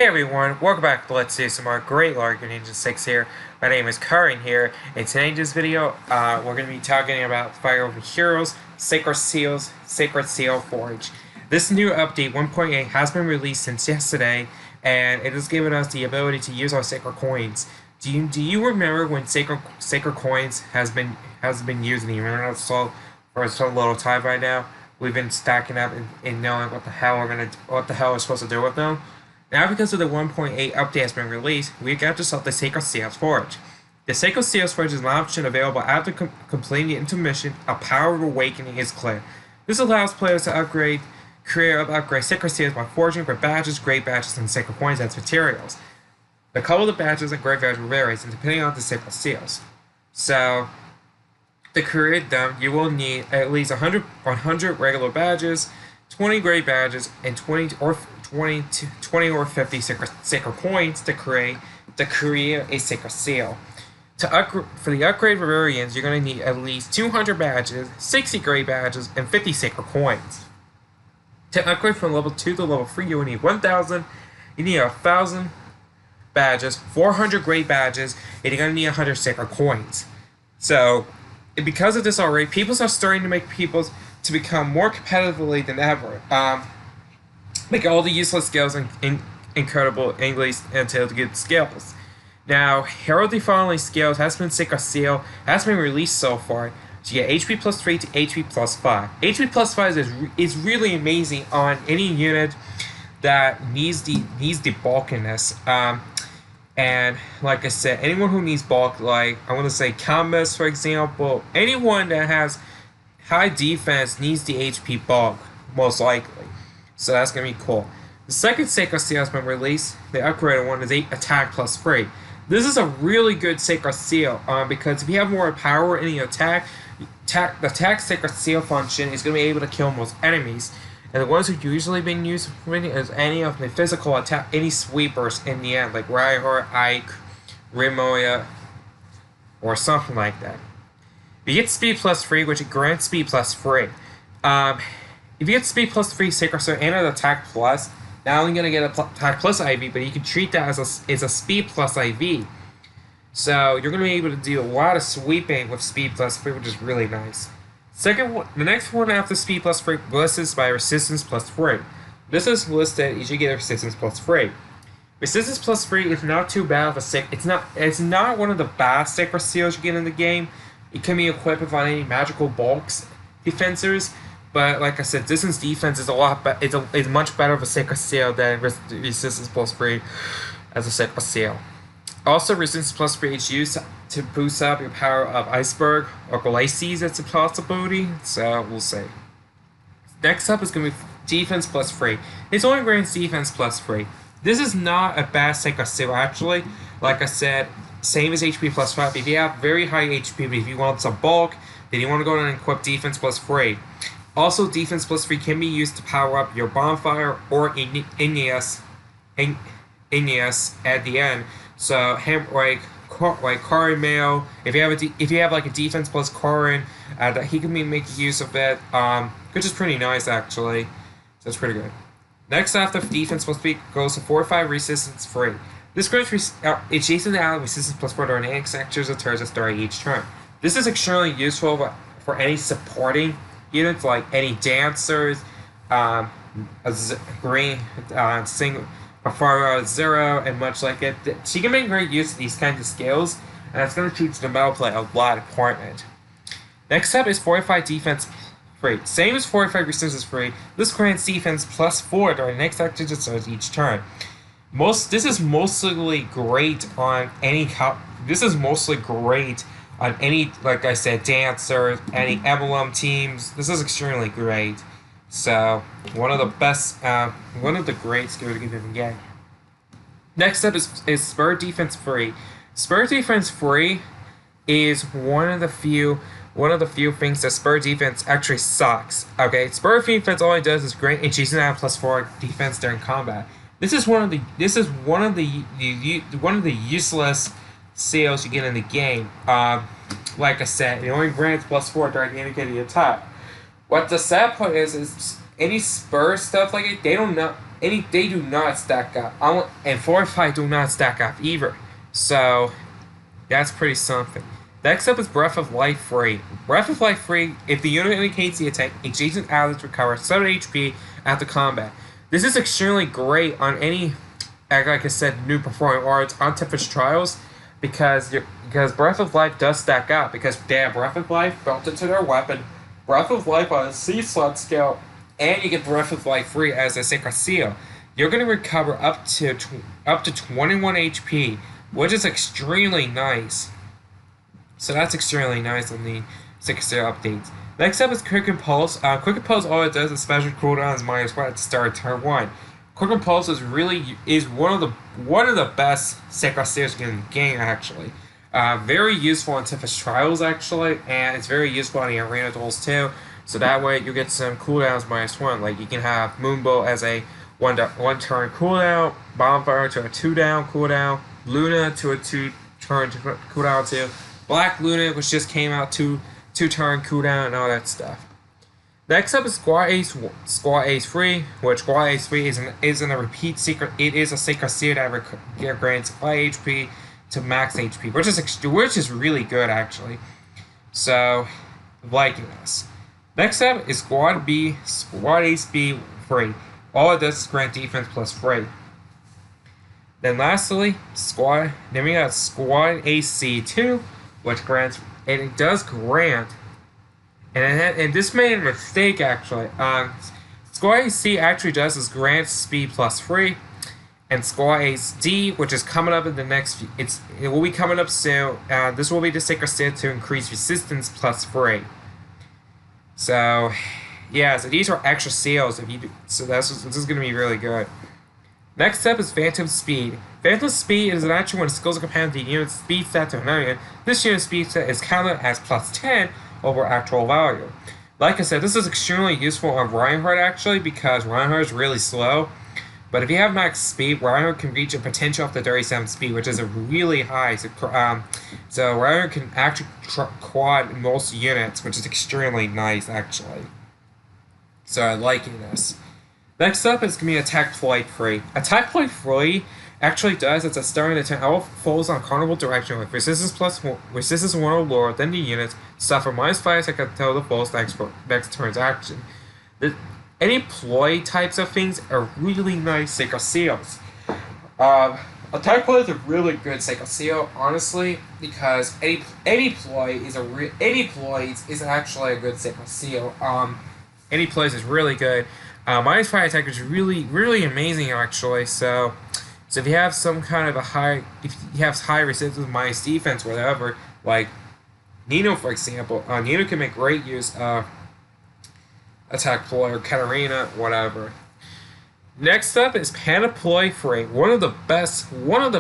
Hey everyone, welcome back to Let's Do Some More Great Larger Ninja 6 here. My name is Karin here, and today in this video, we're going to be talking about Fire Over Heroes, Sacred Seal Forge. This new update, 1.8, has been released since yesterday, and it has given us the ability to use our Sacred Coins. Do you remember when Sacred Coins has been used in the Arena for so little time right now? We've been stacking up and knowing what the hell we're supposed to do with them. Now, because of the 1.8 update has been released, we got to select the Sacred Seal Forge. The Sacred Seal Forge is an option available after completing the intermission. A Power of Awakening is clear. This allows players to upgrade Sacred Seals by forging for badges, great badges, and Sacred Coins as materials. The color of the badges and great badges varies depending on the Sacred Seals. So, to create them, you will need at least 100 regular badges, 20 great badges, and 20 or 50 sacred coins to create a sacred seal. For the upgrade variants, you're going to need at least 200 badges, 60 great badges, and 50 sacred coins. To upgrade from level 2 to level 3, you will need 1,000. You need 1,000 badges, 400 great badges, and you're going to need 100 sacred coins. So, because of this already, people are starting to make people to become more competitively than ever. Make all the useless skills incredible English until to get skills. Now, Heraldry Falling skills has been Sacred Seal, has been released so far. So you get HP plus 3 to HP plus 5. HP plus 5 is really amazing on any unit that needs the bulkiness. And like I said, anyone who needs bulk, like I want to say combos, for example, anyone that has high defense needs the HP bulk, most likely. So that's going to be cool. The second Sacred Seal has been released. The upgraded one is 8 attack plus 3. This is a really good Sacred Seal because if you have more power in the attack, the attack Sacred Seal function is going to be able to kill most enemies. And the ones who've usually been used is any of the physical attack, any sweepers in the end, like Reinhardt, Ike, Rimoya, or something like that. You get speed plus 3, which grants speed plus 3. If you get speed plus 3 Sacred Seal and an attack plus, not only gonna get an attack plus IV, but you can treat that as a speed plus IV. So you're gonna be able to do a lot of sweeping with speed plus 3, which is really nice. The next one after speed plus 3 lists by resistance plus 3. This is listed. You should get resistance plus 3. Resistance plus 3 is not too bad of a It's not one of the bad Sacred Seals you get in the game. It can be equipped with any magical bulks defensors. But like I said, distance defense is it's much better of a Sacred Seal than resistance plus 3 as a Sacred Seal. Also, resistance plus 3 is used to boost up your power of Iceberg or Glacies. That's a possibility. So we'll see. Next up is going to be defense plus 3. It's only grants defense plus 3. This is not a bad Sacred Seal actually. Like I said, same as HP plus 5. If you have very high HP, but if you want some bulk, then you want to go and equip defense plus 3. Also, defense plus 3 can be used to power up your bonfire or Igneous at the end. So, like Karin Mail, if you have like a defense plus Karin, that he can be making use of it, which is pretty nice actually. So that's pretty good. Next after defense plus 3 goes to Fortify Resistance 3. This grants adjacent ally resistance plus 4 during any sectors of turns that start each turn. This is extremely useful for any supporting units like any dancers, green, single, zero, and much like it. She can make great use of these kinds of skills, and it's going to teach the metal play a lot of important. Next up is Fortify Defense 3. Same as Fortify Resistance 3, this grants defense plus 4 during the next active turns each turn. This is mostly great on any. This is mostly great on any, like I said, dancers, any Emblem teams. This is extremely great. So, one of the best, one of the great skills you can get. Next up is Spur Defense 3. Spur Defense 3 is one of the few things that Spur Defense actually sucks. Okay, Spur Defense all it does is grant adjacent ally plus 4 defense during combat. This is one of the useless seals you get in the game. Like I said, it only grants plus 4 during the indicated attack. What the sad part is any Spur stuff like it, they don't know. they do not stack up. And 4 and 5 do not stack up either. So that's pretty something. Next up is Breath of Life 3. Breath of Life 3, if the unit indicates the attack, adjacent allies recover 7 HP after combat. This is extremely great on any, like I said, new performing arts on Tempest Trials, because Breath of Life does stack up, because they have Breath of Life built into their weapon, Breath of Life on a C slot scale, and you get Breath of Life 3 as a Sacred Seal. You're going to recover up to 21 HP, which is extremely nice. So that's extremely nice on the Sacred Seal updates. Next up is Quick Impulse. Quick Impulse, all it does is special cooldowns -1 at the start of turn 1. Quick Impulse is one of the best Sacred Seals in the game, actually. Very useful in Tempest Trials, actually, and it's very useful in the arena duels too. So that way you get some cooldowns -1. Like you can have Moonbow as a one turn cooldown, Bonfire to a 2-down cooldown, Luna to a 2-turn cooldown too, Black Luna, which just came out 2-turn cooldown, and all that stuff. Next up is Squad Ace 3, which Squad Ace 3 isn't a repeat secret. It is a Sacred Seal that grants 5 HP to max HP, which is really good actually. So, liking this. Next up is Squad Ace B 3. All it does is grant defense +3. Then lastly, we got Squad Ace C2, which grants, and it does grant, and this made a mistake actually. Squad Ace C actually does is grant speed +3, and Squad Ace D, which is coming up in the next, it will be coming up soon. This will be the Sacred Seal to increase resistance +3. So, yeah, so these are extra seals. This is going to be really good. Next up is Phantom Speed. Phantom Speed is an action when skills are companion to the unit's speed stat to another unit. This unit's speed stat is counted as +10 over actual value. Like I said, this is extremely useful on Reinhardt actually, because Reinhardt is really slow. But if you have max speed, Reinhardt can reach a potential up to 37 speed, which is a really high. So Reinhardt can actually quad most units, which is extremely nice actually. So I'm liking this. Next up is going to be Attack Flight 3. Attack Flight 3 actually does, it's a starting attack. All foes on Carnival Direction with resistance +1 or lower than the units suffer -5 seconds until the foe's next turn's action. Any ploy types of things are really nice Sacred Seals. Attack Ploy is a really good Sacred Seal, honestly, because any ploy is actually a good Sacred Seal. Any plays is really good. -5 attack is really amazing actually. So if you have some kind of if you have high resistance, minus defense, whatever, like Nino for example, Nino can make great use of Attack Ploy or Katarina, whatever. Next up is Panoply 3, one of the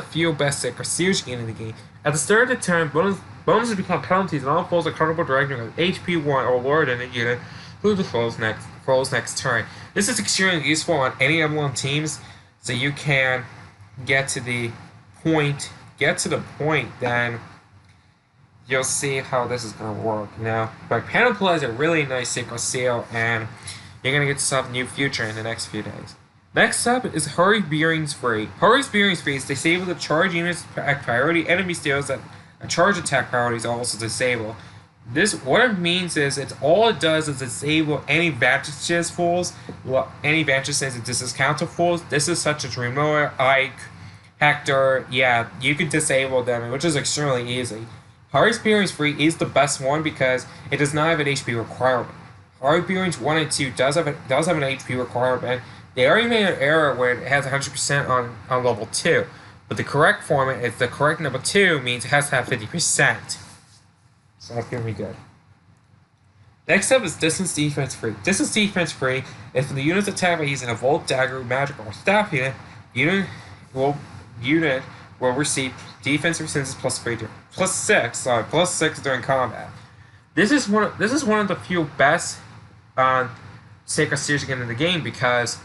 few best Sacred Seals in the game. At the start of the turn, bonuses become penalties and all foes are Carnival Direction with HP 1 or lower than the unit who the foe's next turn. This is extremely useful on any Emblem teams, so you can get to the point, then you'll see how this is going to work. But Panoply is a really nice Sacred Seal, and you're going to get yourself a new future in the next few days. Next up is Hurry Bearings 3. Hurry Bearings 3 is disabled to charge units at priority. Enemy steals that a charge attack priority is also disabled. What it means is all it does is disable any Vantages fools, any Vantages and discounter fools. This is such as Remoa, Ike, Hector. Yeah, you can disable them, which is extremely easy. Hurry Bearings 3 is the best one because it does not have an HP requirement. Hurry Bearings 1 and 2 does have an HP requirement. They already made an error where it has 100% on level 2, but the correct format is the correct number 2 means it has to have 50%. So that's going to be good. Next up is Distance Defense 3. Distance Defense 3 is when the unit's attack by using a Volt, Dagger, Magic, or Staff unit will receive defense resistance +6 during combat. This is one of the few best Sacred Seals again in the game because,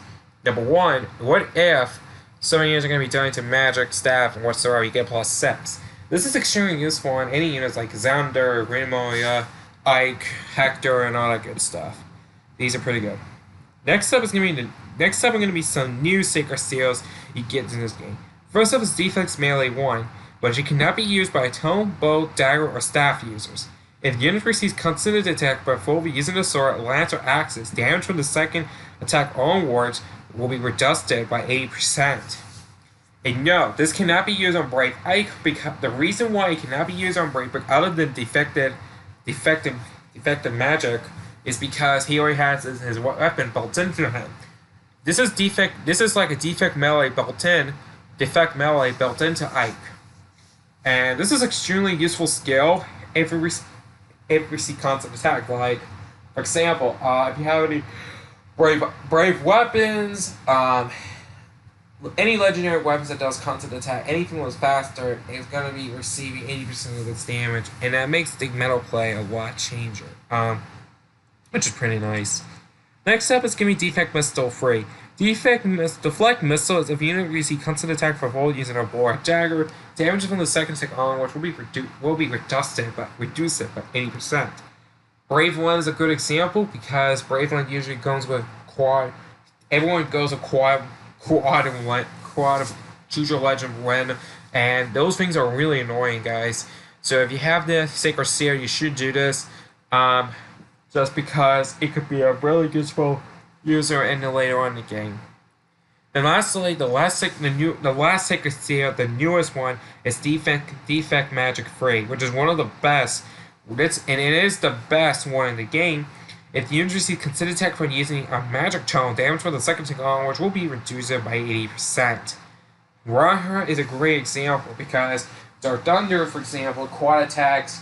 number one, what if so many units are going to be done to Magic, Staff, and whatsoever, you get +6. This is extremely useful on any units like Xander, Remoya, Ike, Hector, and all that good stuff. These are pretty good. Next up is going to be next up are going to be some new Sacred Seals you get in this game. First up is Defect's Melee 1, but it cannot be used by tome, bow, dagger, or staff users. If the unit receives constant attack by foe using a sword, lance, or axes, damage from the second attack onwards will be reduced by 80%. And no, this cannot be used on Brave Ike, because the reason why it cannot be used on Brave Ike other than defective magic is because he already has his weapon built into him. This is like a defect melee built into Ike. And this is extremely useful skill if we see constant attack. Like, for example, if you have any brave weapons, any legendary weapons that does constant attack, anything that was faster is going to be receiving 80% of its damage, and that makes the metal play a lot changer, which is pretty nice. Next up is going to be Defect Missile 3. Deflect Missile is if a unit receives constant attack for full using a bow or dagger, damage from the second attack onwards will be reduced by 80%. Brave One is a good example because Brave One usually goes with quad. Everyone goes with quad choose your legend when, and those things are really annoying, guys. So if you have the Sacred Seal, you should do this, just because it could be a really useful user in the later on in the game. And lastly, the last Sacred Seal, the newest one, is Defect Magic 3, which is one of the best. And it is the best one in the game. If the unit receives constant attack from using a magic tome, damage from the second attack onwards will be reduced by 80%. Raha is a great example because Dark Thunder, for example, quad attacks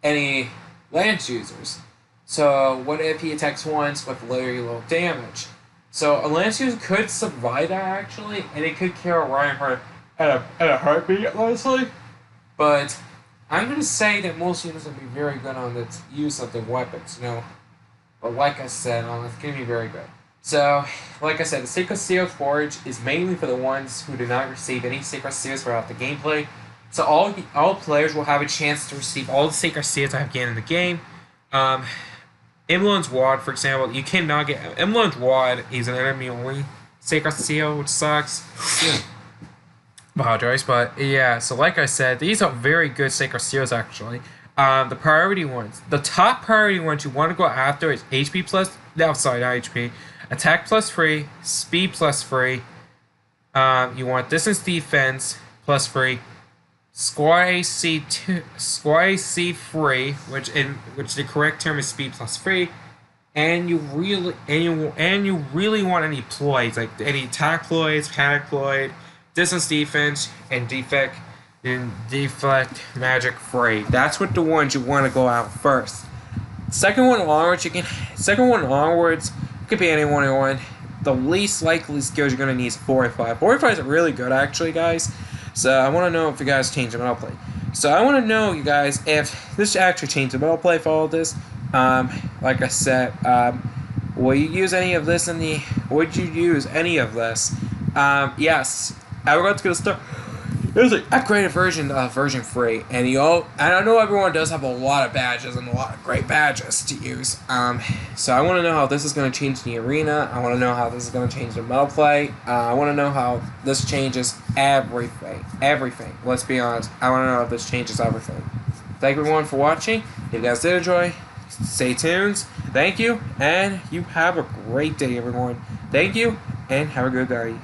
any lance users. So what if he attacks once with very low damage? So a lance user could survive that actually, and it could kill Reinhardt at a heartbeat, honestly. But I'm gonna say that most units will be very good on the use of their weapons, you know. But like I said, it's gonna be very good. So, like I said, the Sacred Seal Forge is mainly for the ones who do not receive any Sacred Seals throughout the gameplay. So all players will have a chance to receive all the Sacred Seals I have gained in the game. Emblem's Wad, for example, you cannot get Emblem's Wad is an enemy only Sacred Seal, which sucks. Apologize, but yeah. So like I said, these are very good Sacred Seals actually. The priority ones, the top priority ones you want to go after is HP plus, not HP, attack plus 3, speed plus 3. You want distance defense plus 3. Squad AC 3, which the correct term is speed plus 3, and you really want any ploys like any attack ploys, panic ploy, distance defense, and defect magic 3. That's what the ones you want to go out first. Second one onwards could be any one. The least likely skills you're gonna need is 45. 45 is really good actually, guys. So I want to know if you guys change the metal play. So I want to know, you guys, if this actually changed the metal play for all of this. Like I said, will you use any of this would you use any of this? Yes. I was going to start. It was an upgraded version of version 3, and I know everyone does have a lot of badges and a lot of great badges to use. So I want to know how this is going to change the arena. I want to know how this is going to change the metal play. I want to know how this changes everything. Everything. Let's be honest. I want to know if this changes everything. Thank everyone for watching. If you guys did enjoy, stay tuned. Thank you, and you have a great day, everyone. Thank you, and have a good day.